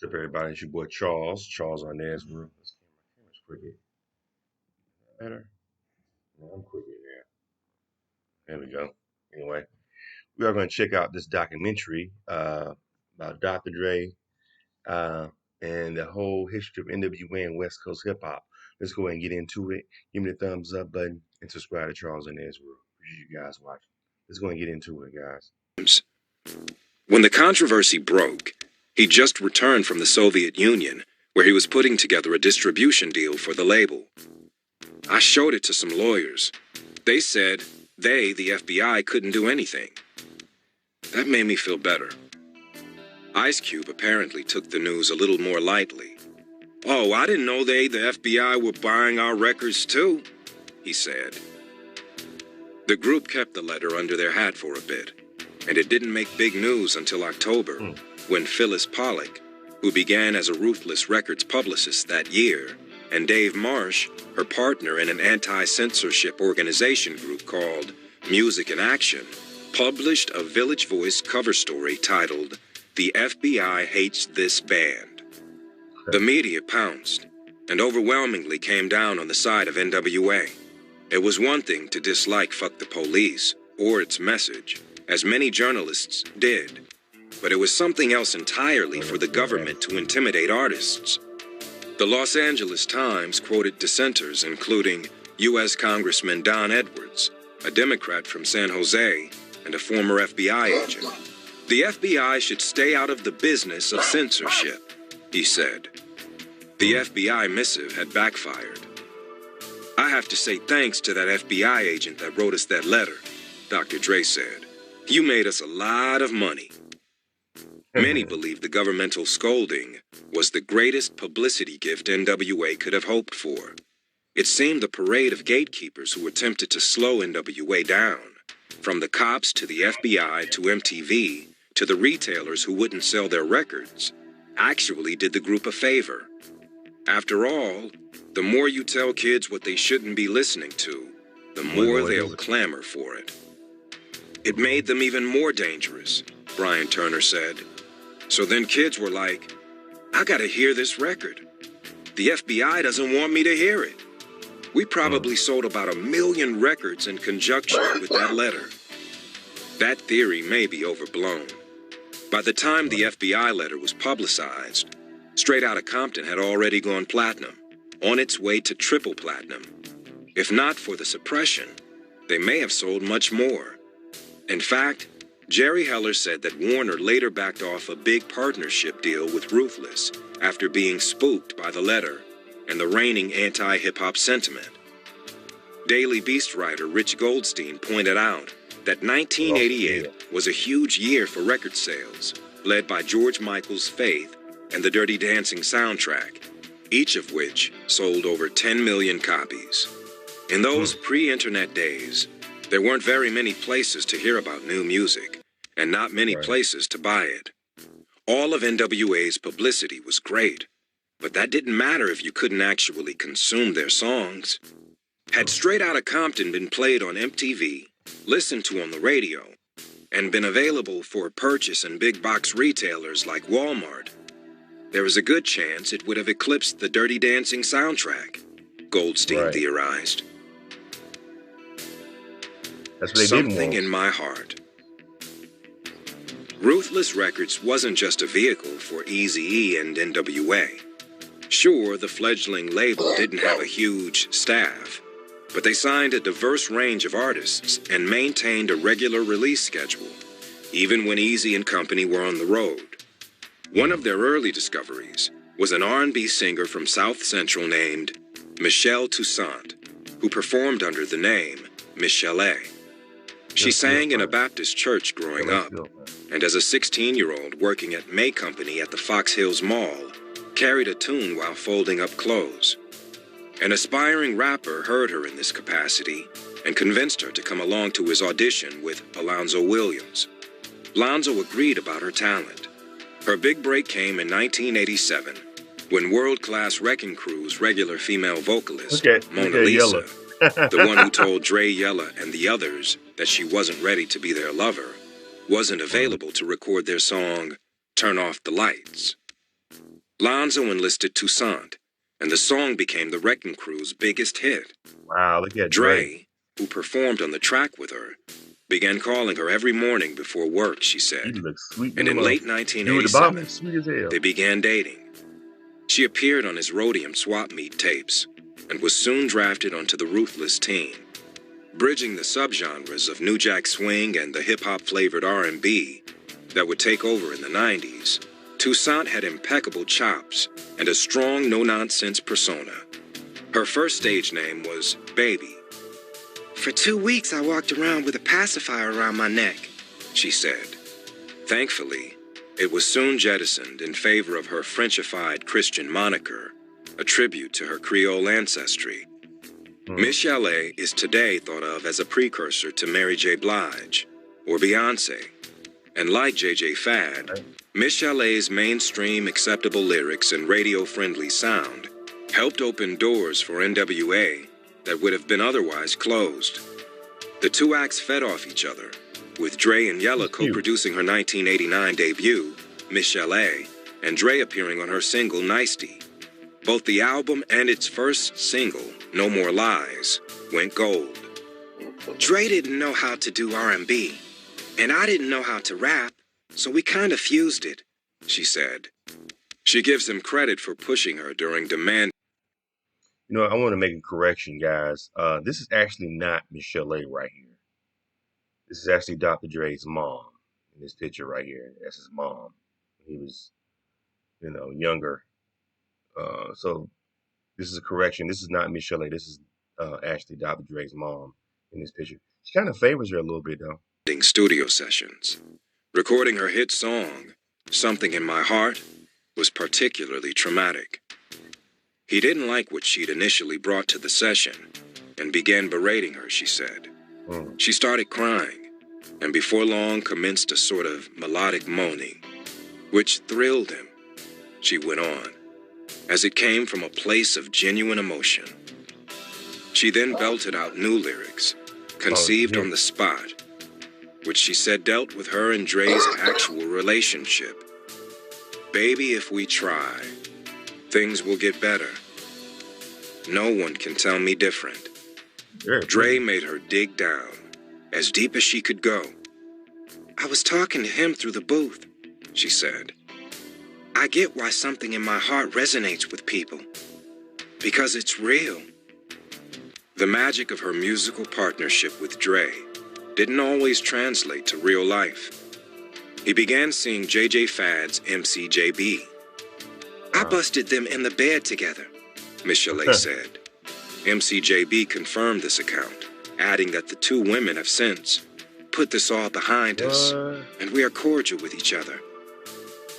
What's up, everybody? It's your boy Charles. Charles Arnaz. My camera's crooked. Better? No, I'm crooked now. There we go. Anyway, we are going to check out this documentary about Dr. Dre uh, and the whole history of NWA and West Coast hip hop. Let's go ahead and get into it. Give me the thumbs up button and subscribe to Charles Arnaz World. Appreciate you guys watching. Let's go and get into it, guys. When the controversy broke, he just returned from the Soviet Union, where he was putting together a distribution deal for the label. I showed it to some lawyers. They said the FBI, couldn't do anything. That made me feel better. Ice Cube apparently took the news a little more lightly. "Oh, I didn't know the FBI, were buying our records too," he said. The group kept the letter under their hat for a bit, and it didn't make big news until October, when Phyllis Pollock, who began as a Ruthless Records publicist that year, and Dave Marsh, her partner in an anti-censorship organization group called Music in Action, published a Village Voice cover story titled "The FBI Hates This Band." The media pounced and overwhelmingly came down on the side of NWA. It was one thing to dislike Fuck the Police or its message, as many journalists did, but it was something else entirely for the government to intimidate artists. The Los Angeles Times quoted dissenters, including U.S. Congressman Don Edwards, a Democrat from San Jose and a former FBI agent. "The FBI should stay out of the business of censorship," he said. The FBI missive had backfired. "I have to say thanks to that FBI agent that wrote us that letter," Dr. Dre said. "You made us a lot of money." Many believe the governmental scolding was the greatest publicity gift NWA could have hoped for. It seemed the parade of gatekeepers who attempted to slow NWA down, from the cops to the FBI to MTV to the retailers who wouldn't sell their records, actually did the group a favor. After all, the more you tell kids what they shouldn't be listening to, the more they'll clamor for it. It made them even more dangerous, Brian Turner said. So then kids were like, "I gotta hear this record. The FBI doesn't want me to hear it." We probably sold about 1 million records in conjunction with that letter. That theory may be overblown. By the time the FBI letter was publicized, Straight Outta Compton had already gone platinum, on its way to triple platinum. If not for the suppression, they may have sold much more. In fact, Jerry Heller said that Warner later backed off a big partnership deal with Ruthless after being spooked by the letter and the reigning anti-hip-hop sentiment. Daily Beast writer Rich Goldstein pointed out that 1988 was a huge year for record sales, led by George Michael's Faith and the Dirty Dancing soundtrack, each of which sold over 10 million copies. In those pre-internet days, there weren't very many places to hear about new music, and not many places to buy it. All of NWA's publicity was great, but that didn't matter if you couldn't actually consume their songs. Had Straight Outta Compton been played on MTV, listened to on the radio, and been available for purchase in big box retailers like Walmart, there was a good chance it would have eclipsed the Dirty Dancing soundtrack, Goldstein theorized. That's what they Something in my heart. Ruthless Records wasn't just a vehicle for Eazy-E and NWA. Sure, the fledgling label didn't have a huge staff, but they signed a diverse range of artists and maintained a regular release schedule, even when Eazy and company were on the road. One of their early discoveries was an R&B singer from South Central named Michelle Toussaint, who performed under the name Michelle A. She sang in a Baptist church growing up, and as a 16-year-old working at May Company at the Fox Hills Mall, carried a tune while folding up clothes. An aspiring rapper heard her in this capacity and convinced her to come along to his audition with Alonzo Williams. Lonzo agreed about her talent. Her big break came in 1987, when world-class Wrecking Crew's regular female vocalist, Mona Lisa, the one who told Dre, Yella, and the others that she wasn't ready to be their lover, wasn't available to record their song, Turn Off the Lights. Lonzo enlisted Toussaint, and the song became the Wrecking Crew's biggest hit. Wow, look at Dre, who performed on the track with her, began calling her every morning before work, she He said. looks sweet. And in late Dude, the bottom 1987, is sweet as hell. they began dating. She appeared on his Rhodium swap meet tapes and was soon drafted onto the Ruthless team. Bridging the subgenres of New Jack Swing and the hip-hop flavored R&B that would take over in the 90s, Toussaint had impeccable chops and a strong no-nonsense persona. Her first stage name was Baby. "For 2 weeks I walked around with a pacifier around my neck," she said. Thankfully, it was soon jettisoned in favor of her Frenchified Christian moniker, a tribute to her Creole ancestry. Miss Chalet is today thought of as a precursor to Mary J. Blige or Beyoncé. And like J.J. Fad, Miss Chalet's mainstream acceptable lyrics and radio-friendly sound helped open doors for NWA that would have been otherwise closed. The two acts fed off each other, with Dre and Yella co-producing her 1989 debut, Miss Chalet, and Dre appearing on her single, Nicety. Both the album and its first single, No More Lies, went gold. "Dre didn't know how to do R&B, and I didn't know how to rap, so we kind of fused it," she said. She gives him credit for pushing her during Demand. You know, I want to make a correction, guys. This is actually not Miss Chalet right here. This is actually Dr. Dre's mom in this picture right here. That's his mom. He was, younger. So this is a correction. This is not Miss Chalet. This is actually Dr. Dre's mom in this picture. She kind of favors her a little bit, though. Studio sessions. Recording her hit song, Something in My Heart, was particularly traumatic. He didn't like what she'd initially brought to the session and began berating her, she said. She started crying, and before long commenced a sort of melodic moaning, which thrilled him. She went on, as it came from a place of genuine emotion. She then belted out new lyrics, conceived on the spot, which she said dealt with her and Dre's actual relationship. "Baby, if we try, things will get better. No one can tell me different." Dre made her dig down, as deep as she could go. "I was talking to him through the booth," she said. "I get why Something in My Heart resonates with people. Because it's real." The magic of her musical partnership with Dre didn't always translate to real life. He began seeing J.J. Fad's MCJB. "I busted them in the bed together," Miss Chalet said. MCJB confirmed this account, adding that the two women have since put this all behind us, and we are cordial with each other.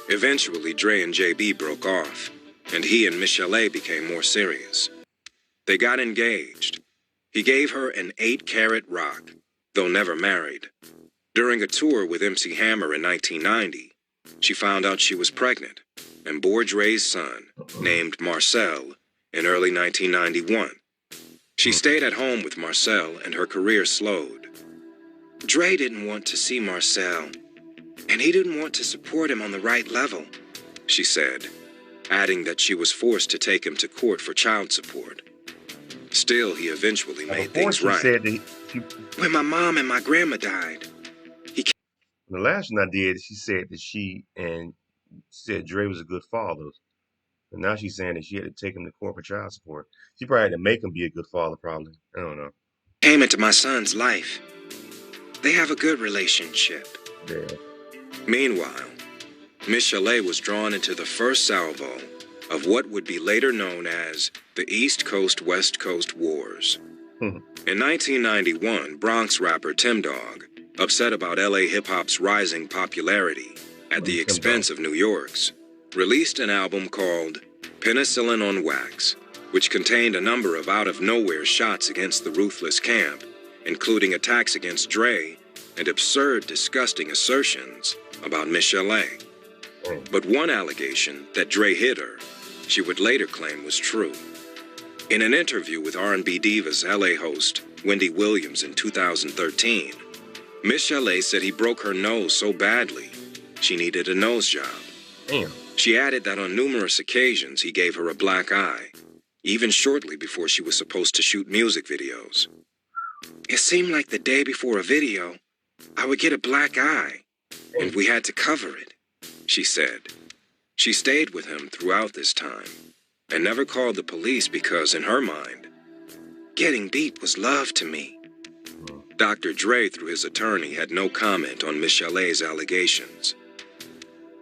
Eventually, Dre and JB broke off, and he and Miss Chalet became more serious. They got engaged. He gave her an 8-carat rock, though never married. During a tour with MC Hammer in 1990, she found out she was pregnant and bore Dre's son, named Marcel, in early 1991. She stayed at home with Marcel and her career slowed. "Dre didn't want to see Marcel, and he didn't want to support him on the right level," she said, adding that she was forced to take him to court for child support. Still, he eventually made things right. "When my mom and my grandma died, the last one I did, she said that she said Dre was a good father. And now she's saying that she had to take him to court for child support. She probably had to make him be a good father, probably. I don't know. Came into my son's life. They have a good relationship." Yeah. Meanwhile, Miss Chalet was drawn into the first salvo of what would be later known as the East Coast-West Coast Wars. In 1991, Bronx rapper Tim Dog, upset about LA hip-hop's rising popularity at the expense of New York's, released an album called Penicillin on Wax, which contained a number of out-of-nowhere shots against the Ruthless camp, including attacks against Dre and absurd, disgusting assertions about Miss Chalet. But one allegation that Dre hit her, she would later claim was true. In an interview with R&B Divas LA host Wendy Williams in 2013, Miss Chalet said he broke her nose so badly, she needed a nose job. Damn. She added that on numerous occasions he gave her a black eye, even shortly before she was supposed to shoot music videos. It seemed like the day before a video, I would get a black eye, and we had to cover it, she said. She stayed with him throughout this time and never called the police because, in her mind, getting beat was love to me. Dr. Dre, through his attorney, had no comment on Miss Chalet's allegations.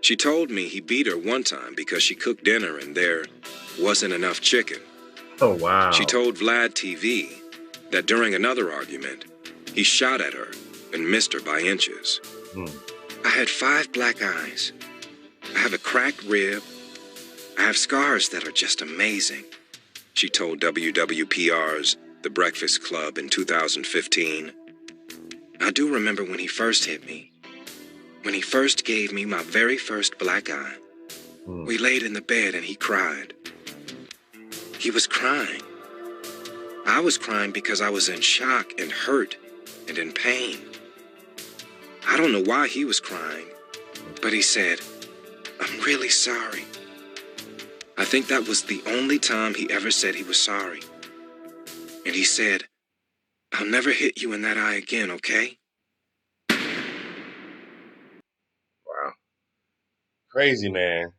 She told me he beat her one time because she cooked dinner and there wasn't enough chicken. Oh, wow. She told Vlad TV that during another argument, he shot at her and missed her by inches. I had 5 black eyes. I have a cracked rib. I have scars that are just amazing, she told WWPR's The Breakfast Club in 2015. I do remember when he first hit me. When he first gave me my very first black eye. We laid in the bed and he cried. He was crying. I was crying because I was in shock and hurt and in pain. I don't know why he was crying, but he said, "I'm really sorry." I think that was the only time he ever said he was sorry. And he said, "I'll never hit you in that eye again, okay?" Wow. Crazy, man.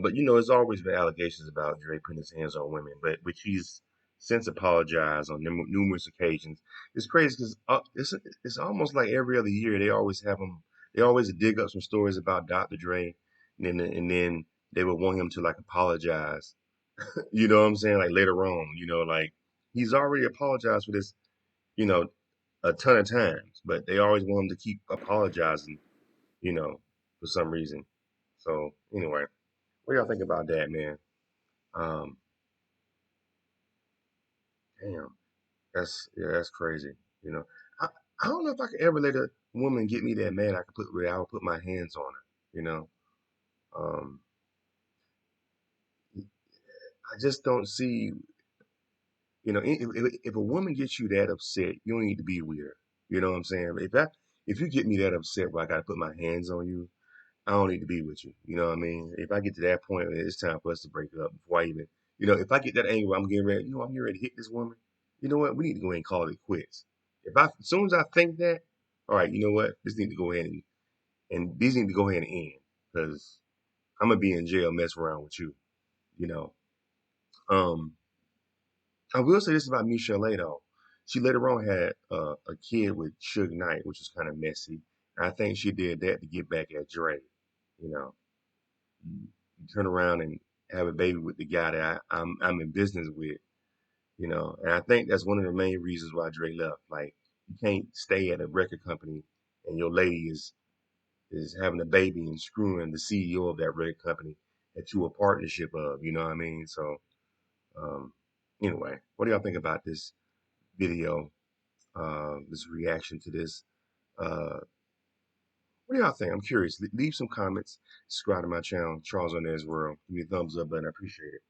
But you know, there's always been allegations about Dre putting his hands on women, but which he's since apologized on numerous occasions. It's crazy because it's almost like every other year they always have him. They always dig up some stories about Dr. Dre, and then they would want him to like apologize. You know what I'm saying? Like later on, you know, like he's already apologized for this, you know, a ton of times, but they always want him to keep apologizing, you know, for some reason. So anyway, what do y'all think about that, man? Um, Damn, that's crazy. You know, I, I don't know if I could ever let a woman get me that mad. I could put where I would put my hands on her. You know, um, I just don't see. You know, if a woman gets you that upset, you don't need to be with her. You know what I'm saying? If you get me that upset where I got to put my hands on you, I don't need to be with you. You know what I mean? If I get to that point, it's time for us to break up before I even, if I get that angry, I'm getting ready, I'm getting ready to hit this woman. You know what? We need to go ahead and call it quits. As soon as I think that, all right, you know what? This need to go ahead and these need to go ahead and end because I'm gonna be in jail messing around with you. You know. Um, I will say this about Michelle though. She later on had a kid with Suge Knight, which is kind of messy. And I think she did that to get back at Dre. You know. You turn around and have a baby with the guy that I'm in business with, and I think that's one of the main reasons why Dre left. Like you can't stay at a record company and your lady is having a baby and screwing the CEO of that record company that you a partnership of, you know what I mean? So um anyway, what do y'all think about this video, this reaction to this? What do y'all think? I'm curious. Leave some comments, subscribe to my channel, Charles Arnaz World. Give me a thumbs up button, I appreciate it.